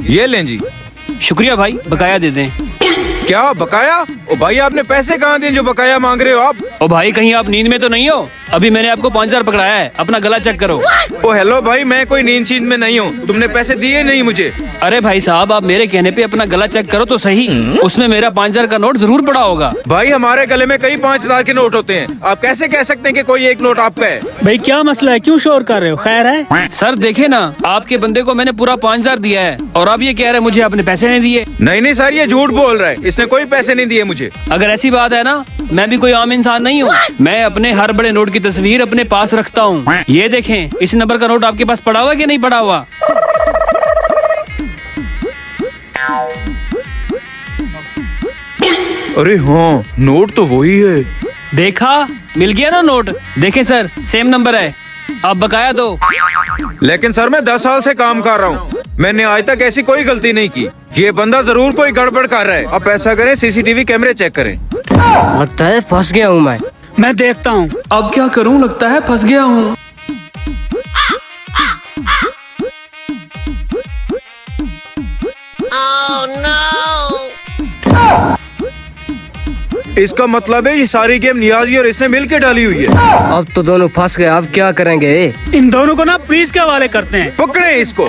ये लें जी। शुक्रिया भाई, बकाया दे दें। क्या बकाया? ओ भाई आपने पैसे कहाँ दिए जो बकाया मांग रहे हो आप? ओ भाई, कहीं आप नींद में तो नहीं हो? अभी मैंने आपको 5000 पकड़ाया है, अपना गला चेक करो। ओ हेलो भाई, मैं कोई नींद शींद में नहीं हूँ, तुमने पैसे दिए नहीं मुझे। अरे भाई साहब, आप मेरे कहने पे अपना गला चेक करो तो सही, उसमें मेरा 5000 का नोट जरूर पड़ा होगा। भाई हमारे गले में कई 5000 के नोट होते हैं, आप कैसे कह सकते हैं कि कोई एक नोट आपका है? भाई क्या मसला है, क्यों शोर कर रहे हो? खैर है? सर देखे ना, आपके बंदे को मैंने पूरा 5000 दिया है और अब ये कह रहे मुझे आपने पैसे नहीं दिए। नहीं नहीं सर, ये झूठ बोल रहा है, इसने कोई पैसे नहीं दिए मुझे। अगर ऐसी बात है ना, मैं भी कोई आम इंसान नहीं हूँ। मैं अपने हर बड़े नोट की तस्वीर अपने पास रखता हूँ। ये देखें, इस नंबर का नोट आपके पास पड़ा हुआ कि नहीं पड़ा हुआ? अरे हाँ, नोट तो वही है। देखा, मिल गया ना नोट। देखें सर, सेम नंबर है, आप बकाया दो। लेकिन सर मैं 10 साल से काम कर रहा हूँ, मैंने आज तक ऐसी कोई गलती नहीं की। ये बंदा जरूर कोई गड़बड़ कर रहा है। अब ऐसा करें, सीसीटीवी कैमरे चेक करें। लगता है फंस गया हूँ मैं देखता हूँ। अब क्या करूँ, लगता है फंस गया हूँ। इसका मतलब है ये सारी गेम नियाजी और इसने मिलके डाली हुई है। अब तो दोनों फंस गए, अब क्या करेंगे? इन दोनों को ना पुलिस के हवाले करते हैं। पकड़े इसको।